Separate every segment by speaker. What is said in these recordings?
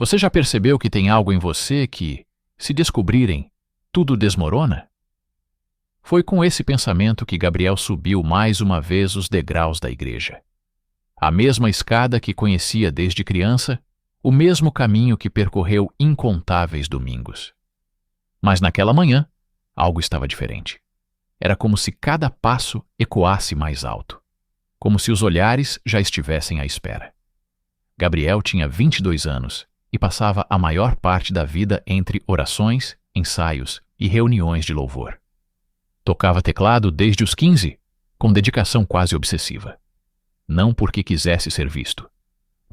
Speaker 1: Você já percebeu que tem algo em você que, se descobrirem, tudo desmorona? Foi com esse pensamento que Gabriel subiu mais uma vez os degraus da igreja. A mesma escada que conhecia desde criança, o mesmo caminho que percorreu incontáveis domingos. Mas naquela manhã, algo estava diferente. Era como se cada passo ecoasse mais alto, como se os olhares já estivessem à espera. Gabriel tinha 22 anos e passava a maior parte da vida entre orações, ensaios e reuniões de louvor. Tocava teclado desde os 15, com dedicação quase obsessiva. Não porque quisesse ser visto,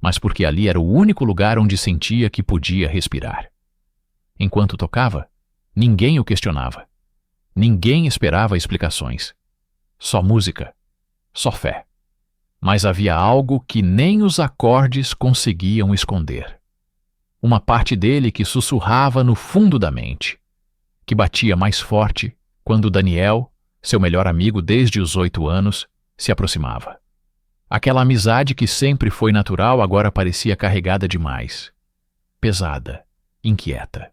Speaker 1: mas porque ali era o único lugar onde sentia que podia respirar. Enquanto tocava, ninguém o questionava. Ninguém esperava explicações. Só música, só fé. Mas havia algo que nem os acordes conseguiam esconder. Uma parte dele que sussurrava no fundo da mente, que batia mais forte quando Daniel, seu melhor amigo desde os 8 anos, se aproximava. Aquela amizade que sempre foi natural agora parecia carregada demais. Pesada, inquieta.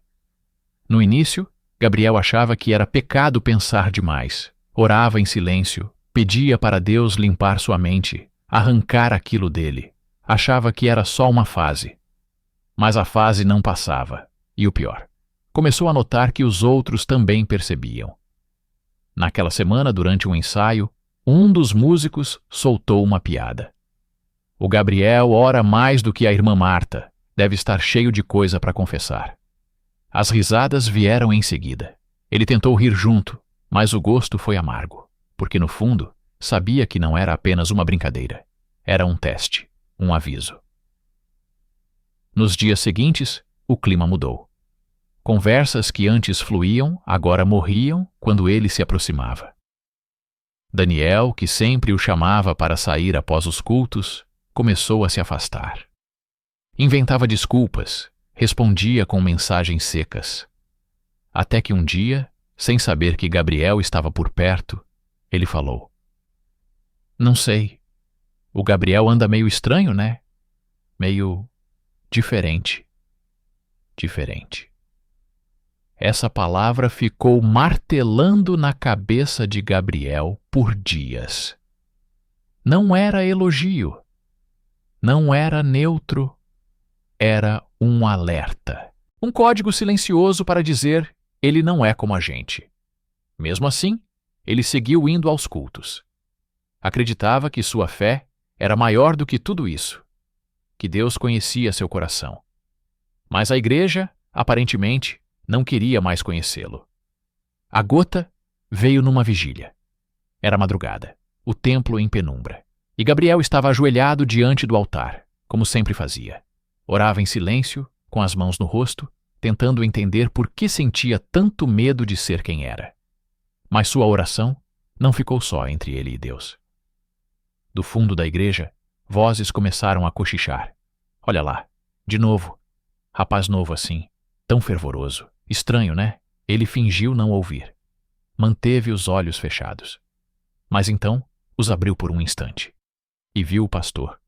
Speaker 1: No início, Gabriel achava que era pecado pensar demais. Orava em silêncio, pedia para Deus limpar sua mente, arrancar aquilo dele. Achava que era só uma fase. Mas a fase não passava. E o pior, começou a notar que os outros também percebiam. Naquela semana, durante um ensaio, um dos músicos soltou uma piada. O Gabriel ora mais do que a irmã Marta. Deve estar cheio de coisa para confessar. As risadas vieram em seguida. Ele tentou rir junto, mas o gosto foi amargo, porque no fundo, sabia que não era apenas uma brincadeira. Era um teste, um aviso. Nos dias seguintes, o clima mudou. Conversas que antes fluíam, agora morriam quando ele se aproximava. Daniel, que sempre o chamava para sair após os cultos, começou a se afastar. Inventava desculpas, respondia com mensagens secas. Até que um dia, sem saber que Gabriel estava por perto, ele falou: "Não sei. O Gabriel anda meio estranho, né? Meio diferente. Diferente." Essa palavra ficou martelando na cabeça de Gabriel por dias. Não era elogio. Não era neutro. Era um alerta. Um código silencioso para dizer: ele não é como a gente. Mesmo assim, ele seguiu indo aos cultos. Acreditava que sua fé era maior do que tudo isso, que Deus conhecia seu coração. Mas a igreja, aparentemente, não queria mais conhecê-lo. A gota veio numa vigília. Era madrugada, o templo em penumbra, e Gabriel estava ajoelhado diante do altar, como sempre fazia. Orava em silêncio, com as mãos no rosto, tentando entender por que sentia tanto medo de ser quem era. Mas sua oração não ficou só entre ele e Deus. Do fundo da igreja, vozes começaram a cochichar. Olha lá, de novo. Rapaz novo assim, tão fervoroso. Estranho, né? Ele fingiu não ouvir. Manteve os olhos fechados. Mas então os abriu por um instante. E viu o pastor,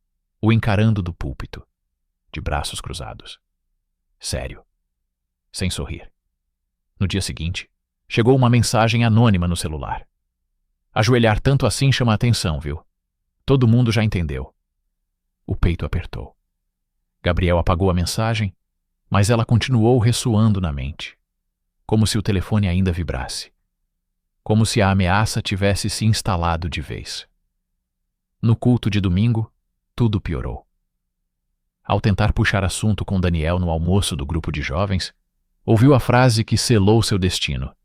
Speaker 1: o encarando do púlpito, de braços cruzados. Sério. Sem sorrir. No dia seguinte, chegou uma mensagem anônima no celular. Ajoelhar tanto assim chama a atenção, viu? Todo mundo já entendeu. O peito apertou. Gabriel apagou a mensagem, mas ela continuou ressoando na mente, como se o telefone ainda vibrasse, como se a ameaça tivesse se instalado de vez. No culto de domingo, tudo piorou. Ao tentar puxar assunto com Daniel no almoço do grupo de jovens, ouviu a frase que selou seu destino: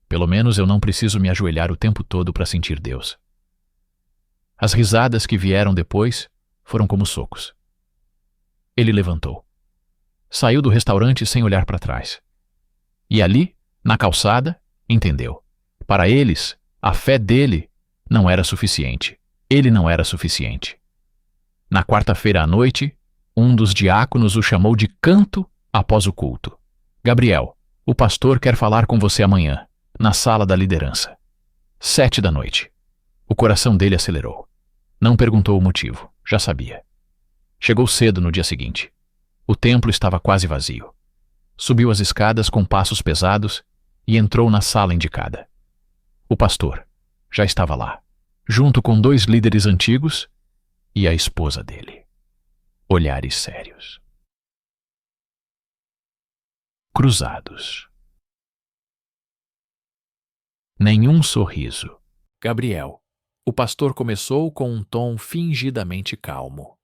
Speaker 1: "Pelo menos eu não preciso me ajoelhar o tempo todo para sentir Deus." As risadas que vieram depois foram como socos. Ele levantou. Saiu do restaurante sem olhar para trás. E ali, na calçada, entendeu. Para eles, a fé dele não era suficiente. Ele não era suficiente. Na quarta-feira à noite, um dos diáconos o chamou de canto após o culto. "Gabriel, o pastor quer falar com você amanhã, na sala da liderança." 7 da noite. O coração dele acelerou. Não perguntou o motivo, já sabia. Chegou cedo no dia seguinte. O templo estava quase vazio. Subiu as escadas com passos pesados e entrou na sala indicada. O pastor já estava lá, junto com 2 líderes antigos e a esposa dele. Olhares sérios. Cruzados. Nenhum sorriso. Gabriel. O pastor começou com um tom fingidamente calmo.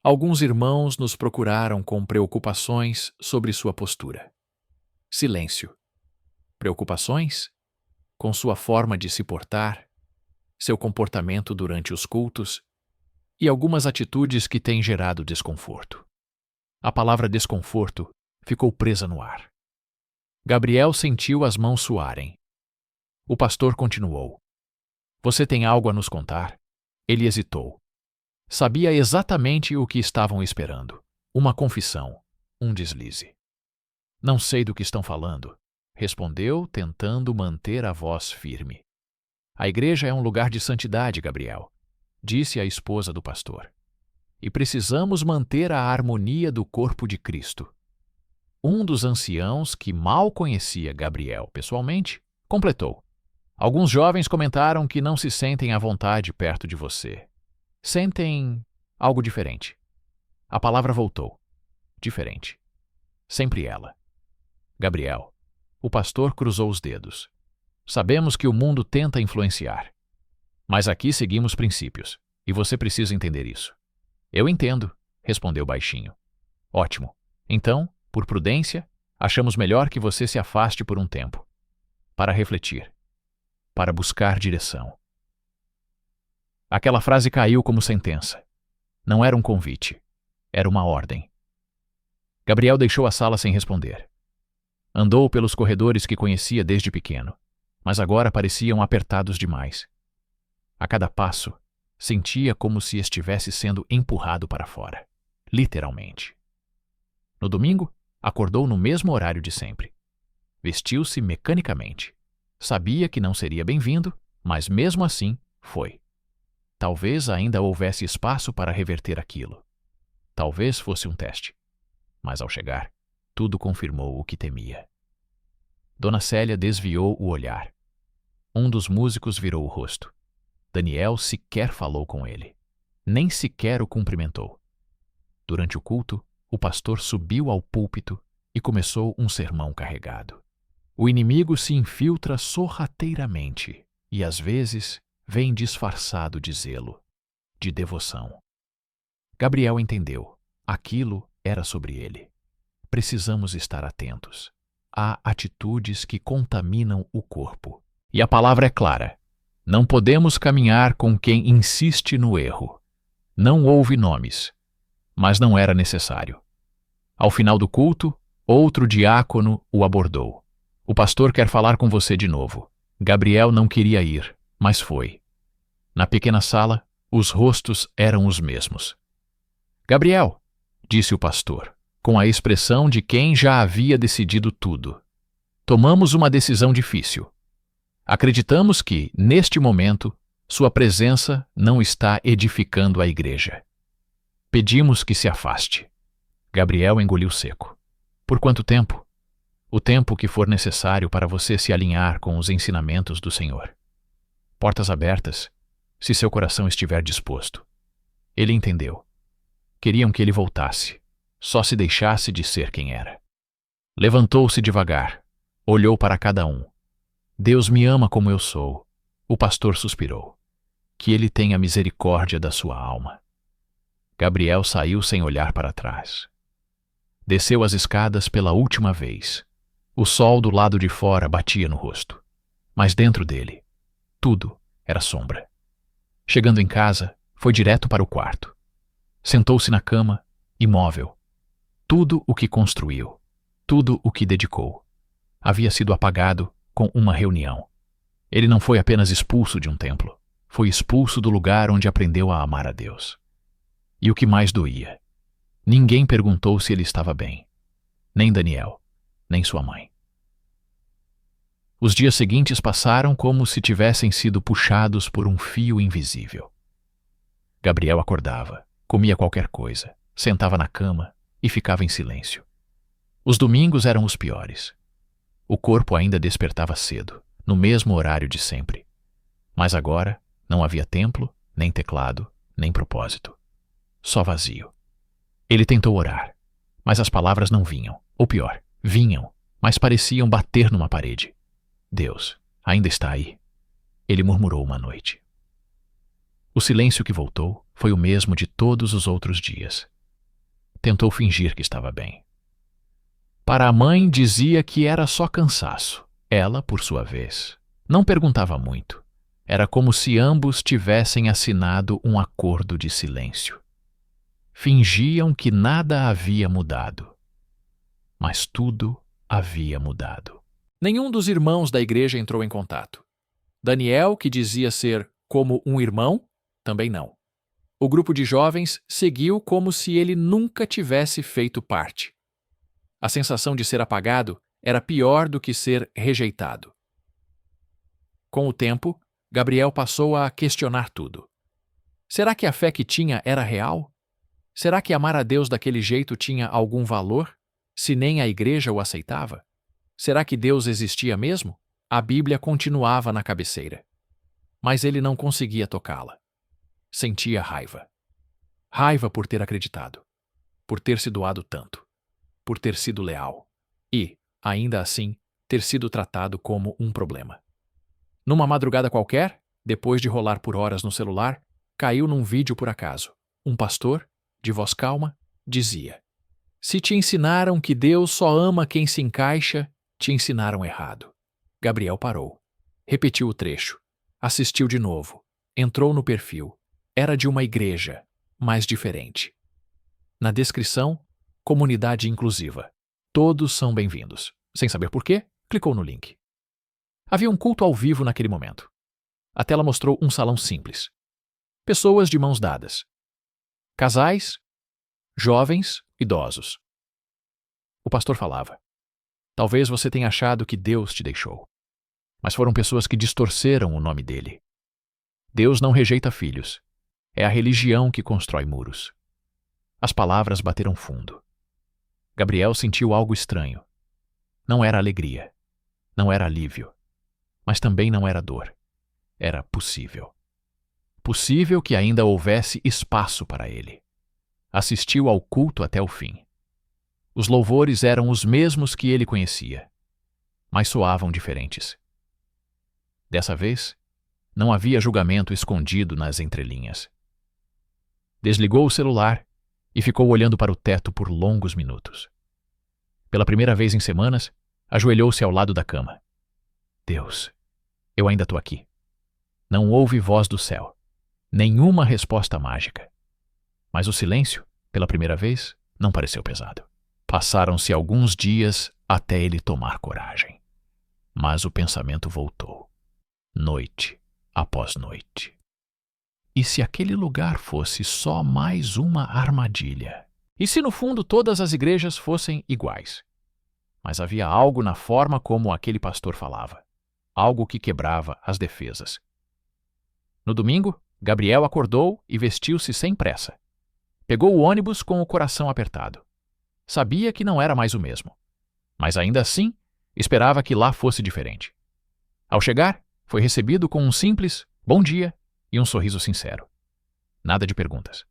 Speaker 1: Alguns irmãos nos procuraram com preocupações sobre sua postura. Silêncio. Preocupações? Com sua forma de se portar, seu comportamento durante os cultos e algumas atitudes que têm gerado desconforto. A palavra desconforto ficou presa no ar. Gabriel sentiu as mãos suarem. O pastor continuou. Você tem algo a nos contar? Ele hesitou. Sabia exatamente o que estavam esperando. Uma confissão, um deslize. Não sei do que estão falando, respondeu, tentando manter a voz firme. A igreja é um lugar de santidade, Gabriel, disse a esposa do pastor. E precisamos manter a harmonia do corpo de Cristo. Um dos anciãos, que mal conhecia Gabriel pessoalmente, completou. Alguns jovens comentaram que não se sentem à vontade perto de você. Sentem algo diferente. A palavra voltou. Diferente. Sempre ela. Gabriel. O pastor cruzou os dedos. Sabemos que o mundo tenta influenciar. Mas aqui seguimos princípios, e você precisa entender isso. Eu entendo, respondeu baixinho. Ótimo. Então, por prudência, achamos melhor que você se afaste por um tempo. Para refletir. Para buscar direção. Aquela frase caiu como sentença. Não era um convite. Era uma ordem. Gabriel deixou a sala sem responder. Andou pelos corredores que conhecia desde pequeno, mas agora pareciam apertados demais. A cada passo, sentia como se estivesse sendo empurrado para fora. Literalmente. No domingo, acordou no mesmo horário de sempre. Vestiu-se mecanicamente. Sabia que não seria bem-vindo, mas mesmo assim, foi. Talvez ainda houvesse espaço para reverter aquilo. Talvez fosse um teste. Mas ao chegar, tudo confirmou o que temia. Dona Célia desviou o olhar. Um dos músicos virou o rosto. Daniel sequer falou com ele. Nem sequer o cumprimentou. Durante o culto, o pastor subiu ao púlpito e começou um sermão carregado. O inimigo se infiltra sorrateiramente e, às vezes, vem disfarçado de zelo, de devoção. Gabriel entendeu. Aquilo era sobre ele. Precisamos estar atentos. Há atitudes que contaminam o corpo. E a palavra é clara. Não podemos caminhar com quem insiste no erro. Não houve nomes, mas não era necessário. Ao final do culto, outro diácono o abordou. O pastor quer falar com você de novo. Gabriel não queria ir, mas foi. Na pequena sala, os rostos eram os mesmos. Gabriel, disse o pastor, com a expressão de quem já havia decidido tudo. Tomamos uma decisão difícil. Acreditamos que, neste momento, sua presença não está edificando a igreja. Pedimos que se afaste. Gabriel engoliu seco. Por quanto tempo? O tempo que for necessário para você se alinhar com os ensinamentos do Senhor. Portas abertas, se seu coração estiver disposto. Ele entendeu. Queriam que ele voltasse, só se deixasse de ser quem era. Levantou-se devagar, olhou para cada um. Deus me ama como eu sou. O pastor suspirou. Que ele tenha misericórdia da sua alma. Gabriel saiu sem olhar para trás. Desceu as escadas pela última vez. O sol do lado de fora batia no rosto. Mas dentro dele, tudo era sombra. Chegando em casa, foi direto para o quarto. Sentou-se na cama, imóvel. Tudo o que construiu, tudo o que dedicou, havia sido apagado com uma reunião. Ele não foi apenas expulso de um templo, foi expulso do lugar onde aprendeu a amar a Deus. E o que mais doía? Ninguém perguntou se ele estava bem. Nem Daniel, nem sua mãe. Os dias seguintes passaram como se tivessem sido puxados por um fio invisível. Gabriel acordava, comia qualquer coisa, sentava na cama e ficava em silêncio. Os domingos eram os piores. O corpo ainda despertava cedo, no mesmo horário de sempre. Mas agora não havia templo, nem teclado, nem propósito. Só vazio. Ele tentou orar, mas as palavras não vinham. Ou pior, vinham, mas pareciam bater numa parede. Deus, ainda está aí. Ele murmurou uma noite. O silêncio que voltou foi o mesmo de todos os outros dias. Tentou fingir que estava bem. Para a mãe dizia que era só cansaço. Ela, por sua vez, não perguntava muito. Era como se ambos tivessem assinado um acordo de silêncio. Fingiam que nada havia mudado. Mas tudo havia mudado. Nenhum dos irmãos da igreja entrou em contato. Daniel, que dizia ser como um irmão, também não. O grupo de jovens seguiu como se ele nunca tivesse feito parte. A sensação de ser apagado era pior do que ser rejeitado. Com o tempo, Gabriel passou a questionar tudo. Será que a fé que tinha era real? Será que amar a Deus daquele jeito tinha algum valor, se nem a igreja o aceitava? Será que Deus existia mesmo? A Bíblia continuava na cabeceira. Mas ele não conseguia tocá-la. Sentia raiva. Raiva por ter acreditado, por ter se doado tanto, por ter sido leal e, ainda assim, ter sido tratado como um problema. Numa madrugada qualquer, depois de rolar por horas no celular, caiu num vídeo por acaso. Um pastor, de voz calma, dizia: "Se te ensinaram que Deus só ama quem se encaixa, te ensinaram errado." Gabriel parou. Repetiu o trecho. Assistiu de novo. Entrou no perfil. Era de uma igreja, mas diferente. Na descrição, comunidade inclusiva. Todos são bem-vindos. Sem saber por quê, clicou no link. Havia um culto ao vivo naquele momento. A tela mostrou um salão simples. Pessoas de mãos dadas. Casais, jovens, idosos. O pastor falava: "Talvez você tenha achado que Deus te deixou. Mas foram pessoas que distorceram o nome dele. Deus não rejeita filhos. É a religião que constrói muros." As palavras bateram fundo. Gabriel sentiu algo estranho. Não era alegria. Não era alívio. Mas também não era dor. Era possível. Possível que ainda houvesse espaço para ele. Assistiu ao culto até o fim. Os louvores eram os mesmos que ele conhecia, mas soavam diferentes. Dessa vez, não havia julgamento escondido nas entrelinhas. Desligou o celular e ficou olhando para o teto por longos minutos. Pela primeira vez em semanas, ajoelhou-se ao lado da cama. Deus, eu ainda estou aqui. Não houve voz do céu, nenhuma resposta mágica. Mas o silêncio, pela primeira vez, não pareceu pesado. Passaram-se alguns dias até ele tomar coragem. Mas o pensamento voltou, noite após noite. E se aquele lugar fosse só mais uma armadilha? E se no fundo todas as igrejas fossem iguais? Mas havia algo na forma como aquele pastor falava. Algo que quebrava as defesas. No domingo, Gabriel acordou e vestiu-se sem pressa. Pegou o ônibus com o coração apertado. Sabia que não era mais o mesmo. Mas ainda assim, esperava que lá fosse diferente. Ao chegar, foi recebido com um simples "bom dia" e um sorriso sincero. Nada de perguntas.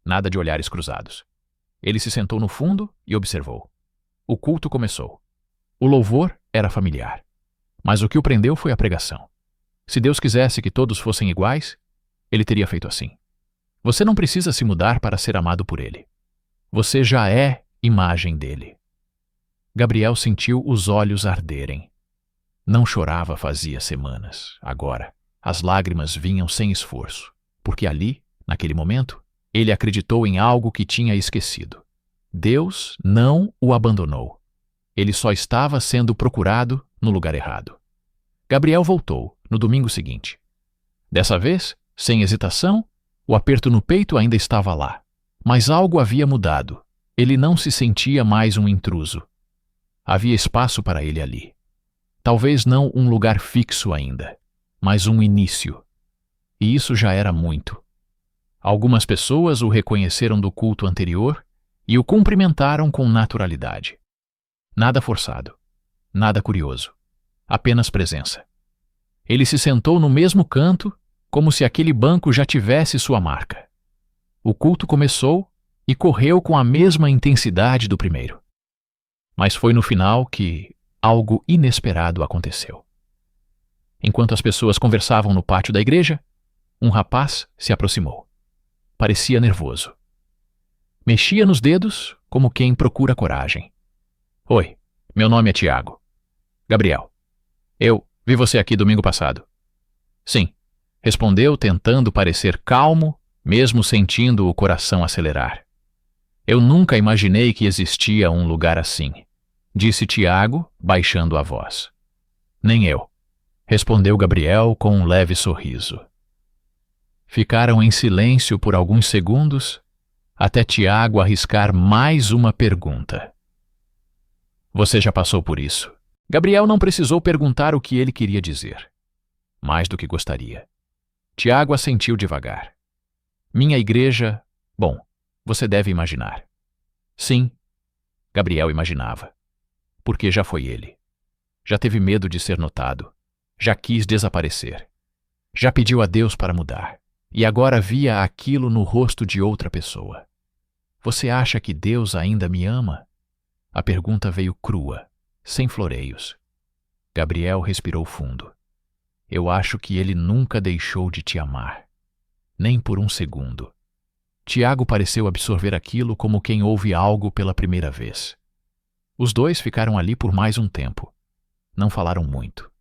Speaker 1: Nada de olhares cruzados. Ele se sentou no fundo e observou. O culto começou. O louvor era familiar. Mas o que o prendeu foi a pregação. Se Deus quisesse que todos fossem iguais, ele teria feito assim. Você não precisa se mudar para ser amado por ele. Você já é imagem dele. Gabriel sentiu os olhos arderem. Não chorava fazia semanas. Agora, as lágrimas vinham sem esforço, porque ali, naquele momento, ele acreditou em algo que tinha esquecido. Deus não o abandonou. Ele só estava sendo procurado no lugar errado. Gabriel voltou, no domingo seguinte. Dessa vez, sem hesitação, o aperto no peito ainda estava lá. Mas algo havia mudado. Ele não se sentia mais um intruso. Havia espaço para ele ali. Talvez não um lugar fixo ainda, mas um início. E isso já era muito. Algumas pessoas o reconheceram do culto anterior e o cumprimentaram com naturalidade. Nada forçado, nada curioso, apenas presença. Ele se sentou no mesmo canto, como se aquele banco já tivesse sua marca. O culto começou e correu com a mesma intensidade do primeiro. Mas foi no final que algo inesperado aconteceu. Enquanto as pessoas conversavam no pátio da igreja, um rapaz se aproximou. Parecia nervoso. Mexia nos dedos como quem procura coragem. Oi, meu nome é Tiago. Gabriel. Eu vi você aqui domingo passado. Sim, respondeu tentando parecer calmo, mesmo sentindo o coração acelerar. Eu nunca imaginei que existia um lugar assim, disse Tiago, baixando a voz. Nem eu, respondeu Gabriel com um leve sorriso. Ficaram em silêncio por alguns segundos, até Tiago arriscar mais uma pergunta. Você já passou por isso? Gabriel não precisou perguntar o que ele queria dizer. Mais do que gostaria. Tiago assentiu devagar. Minha igreja... Bom, você deve imaginar. Sim, Gabriel imaginava. Porque já foi ele. Já teve medo de ser notado. Já quis desaparecer. Já pediu a Deus para mudar. E agora via aquilo no rosto de outra pessoa. Você acha que Deus ainda me ama? A pergunta veio crua, sem floreios. Gabriel respirou fundo. Eu acho que ele nunca deixou de te amar. Nem por um segundo. Tiago pareceu absorver aquilo como quem ouve algo pela primeira vez. Os dois ficaram ali por mais um tempo. Não falaram muito.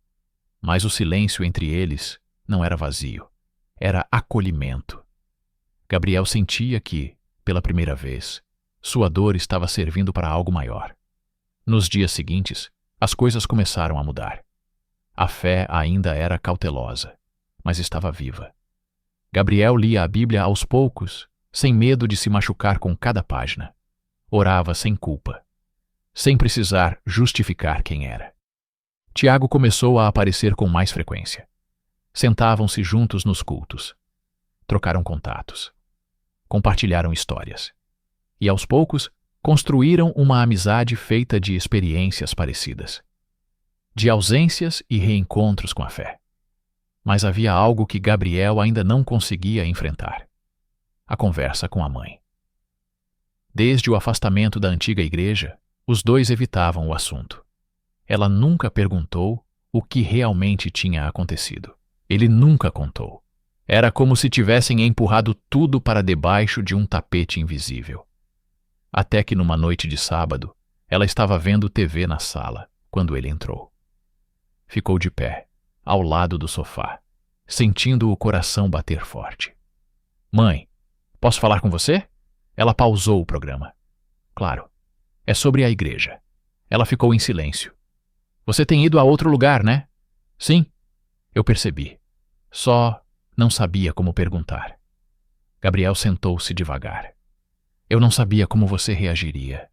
Speaker 1: Mas o silêncio entre eles não era vazio. Era acolhimento. Gabriel sentia que, pela primeira vez, sua dor estava servindo para algo maior. Nos dias seguintes, as coisas começaram a mudar. A fé ainda era cautelosa, mas estava viva. Gabriel lia a Bíblia aos poucos, sem medo de se machucar com cada página. Orava sem culpa, sem precisar justificar quem era. Tiago começou a aparecer com mais frequência. Sentavam-se juntos nos cultos. Trocaram contatos. Compartilharam histórias. E aos poucos, construíram uma amizade feita de experiências parecidas. De ausências e reencontros com a fé. Mas havia algo que Gabriel ainda não conseguia enfrentar. A conversa com a mãe. Desde o afastamento da antiga igreja, os dois evitavam o assunto. Ela nunca perguntou o que realmente tinha acontecido. Ele nunca contou. Era como se tivessem empurrado tudo para debaixo de um tapete invisível. Até que numa noite de sábado, ela estava vendo TV na sala, quando ele entrou. Ficou de pé, ao lado do sofá, sentindo o coração bater forte. Mãe, posso falar com você? Ela pausou o programa. Claro, é sobre a igreja. Ela ficou em silêncio. Você tem ido a outro lugar, né? Sim, eu percebi. Só não sabia como perguntar. Gabriel sentou-se devagar. Eu não sabia como você reagiria.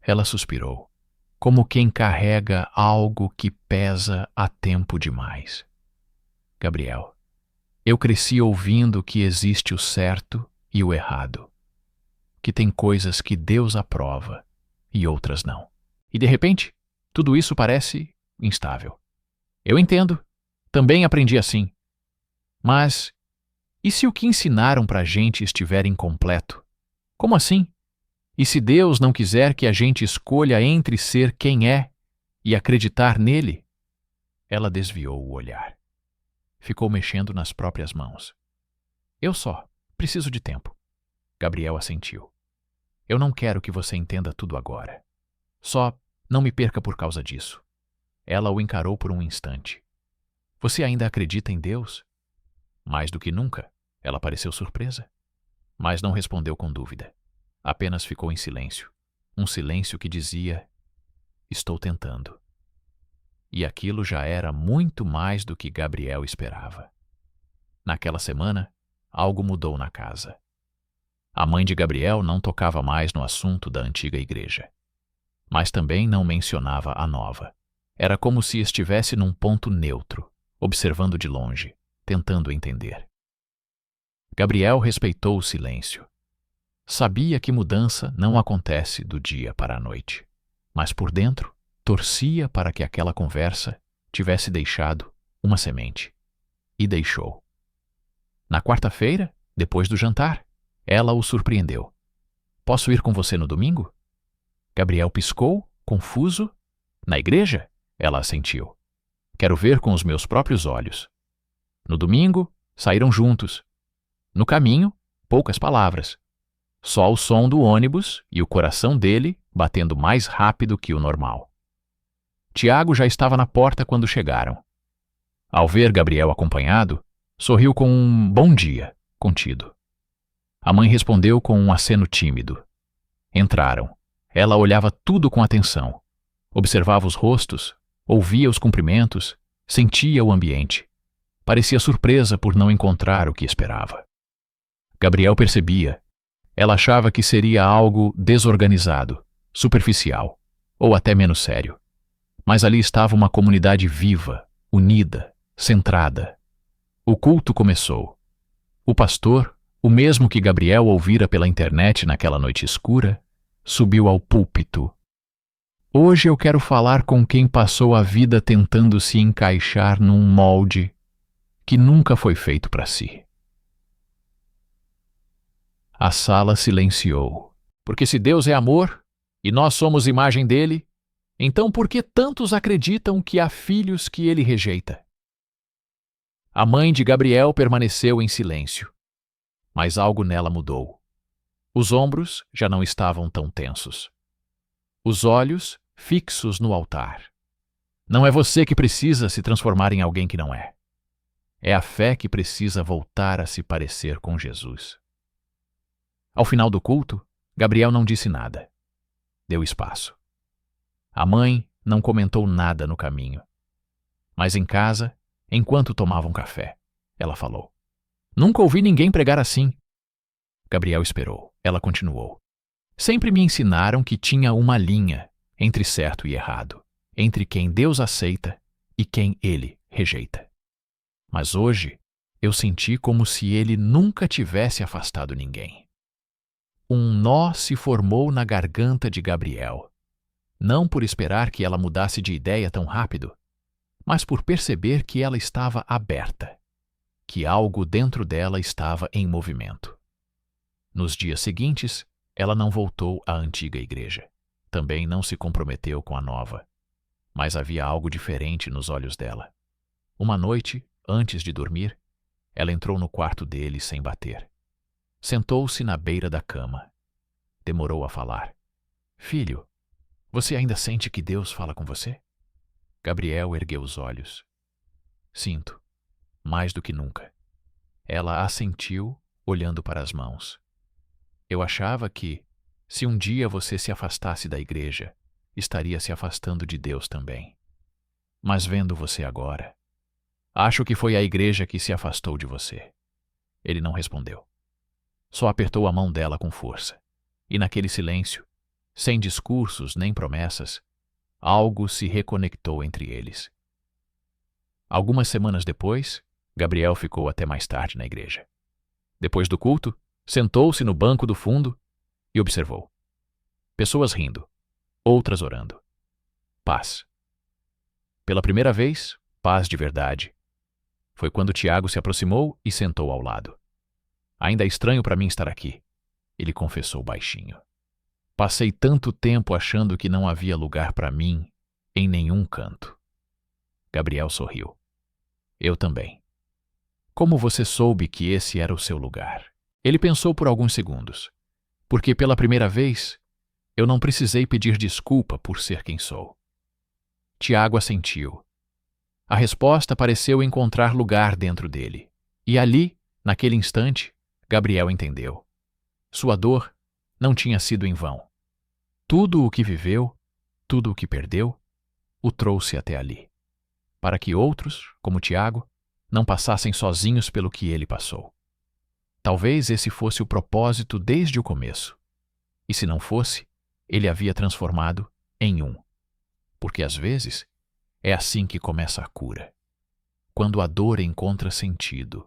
Speaker 1: Ela suspirou, como quem carrega algo que pesa há tempo demais. Gabriel, eu cresci ouvindo que existe o certo e o errado. Que tem coisas que Deus aprova e outras não. E de repente, tudo isso parece instável. Eu entendo. Também aprendi assim. Mas, e se o que ensinaram pra gente estiver incompleto? Como assim? E se Deus não quiser que a gente escolha entre ser quem é e acreditar nele? Ela desviou o olhar. Ficou mexendo nas próprias mãos. Eu só preciso de tempo. Gabriel assentiu. Eu não quero que você entenda tudo agora. Só não me perca por causa disso. Ela o encarou por um instante. Você ainda acredita em Deus? Mais do que nunca, ela pareceu surpresa. Mas não respondeu com dúvida. Apenas ficou em silêncio. Um silêncio que dizia: estou tentando. E aquilo já era muito mais do que Gabriel esperava. Naquela semana, algo mudou na casa. A mãe de Gabriel não tocava mais no assunto da antiga igreja. Mas também não mencionava a nova. Era como se estivesse num ponto neutro, observando de longe, tentando entender. Gabriel respeitou o silêncio. Sabia que mudança não acontece do dia para a noite, mas por dentro torcia para que aquela conversa tivesse deixado uma semente. E deixou. Na quarta-feira, depois do jantar, ela o surpreendeu. Posso ir com você no domingo? Gabriel piscou, confuso. Na igreja? Ela assentiu. Quero ver com os meus próprios olhos. No domingo, saíram juntos. No caminho, poucas palavras. Só o som do ônibus e o coração dele batendo mais rápido que o normal. Tiago já estava na porta quando chegaram. Ao ver Gabriel acompanhado, sorriu com um bom dia, contido. A mãe respondeu com um aceno tímido. Entraram. Ela olhava tudo com atenção. Observava os rostos, ouvia os cumprimentos, sentia o ambiente. Parecia surpresa por não encontrar o que esperava. Gabriel percebia. Ela achava que seria algo desorganizado, superficial, ou até menos sério. Mas ali estava uma comunidade viva, unida, centrada. O culto começou. O pastor, o mesmo que Gabriel ouvira pela internet naquela noite escura, subiu ao púlpito. Hoje eu quero falar com quem passou a vida tentando se encaixar num molde que nunca foi feito para si. A sala silenciou. Porque se Deus é amor e nós somos imagem dele, então por que tantos acreditam que há filhos que ele rejeita? A mãe de Gabriel permaneceu em silêncio, mas algo nela mudou. Os ombros já não estavam tão tensos. Os olhos fixos no altar. Não é você que precisa se transformar em alguém que não é. É a fé que precisa voltar a se parecer com Jesus. Ao final do culto, Gabriel não disse nada. Deu espaço. A mãe não comentou nada no caminho. Mas em casa, enquanto tomavam café, ela falou: Nunca ouvi ninguém pregar assim. Gabriel esperou. Ela continuou. Sempre me ensinaram que tinha uma linha entre certo e errado, entre quem Deus aceita e quem ele rejeita. Mas hoje, eu senti como se ele nunca tivesse afastado ninguém. Um nó se formou na garganta de Gabriel, não por esperar que ela mudasse de ideia tão rápido, mas por perceber que ela estava aberta, que algo dentro dela estava em movimento. Nos dias seguintes, ela não voltou à antiga igreja. Também não se comprometeu com a nova. Mas havia algo diferente nos olhos dela. Uma noite, antes de dormir, ela entrou no quarto dele sem bater. Sentou-se na beira da cama. Demorou a falar. Filho, você ainda sente que Deus fala com você? Gabriel ergueu os olhos. Sinto, mais do que nunca. Ela assentiu, olhando para as mãos. Eu achava que, se um dia você se afastasse da igreja, estaria se afastando de Deus também. Mas vendo você agora, acho que foi a igreja que se afastou de você. Ele não respondeu. Só apertou a mão dela com força. E naquele silêncio, sem discursos nem promessas, algo se reconectou entre eles. Algumas semanas depois, Gabriel ficou até mais tarde na igreja. Depois do culto, sentou-se no banco do fundo e observou. Pessoas rindo, outras orando. Paz. Pela primeira vez, paz de verdade. Foi quando Tiago se aproximou e sentou ao lado. Ainda é estranho para mim estar aqui, ele confessou baixinho. Passei tanto tempo achando que não havia lugar para mim em nenhum canto. Gabriel sorriu. Eu também. Como você soube que esse era o seu lugar? Ele pensou por alguns segundos. Porque pela primeira vez, eu não precisei pedir desculpa por ser quem sou. Tiago assentiu. A resposta pareceu encontrar lugar dentro dele. E ali, naquele instante, Gabriel entendeu. Sua dor não tinha sido em vão. Tudo o que viveu, tudo o que perdeu, o trouxe até ali. Para que outros, como Tiago, não passassem sozinhos pelo que ele passou. Talvez esse fosse o propósito desde o começo. E se não fosse, ele havia transformado em um. Porque às vezes é assim que começa a cura. Quando a dor encontra sentido,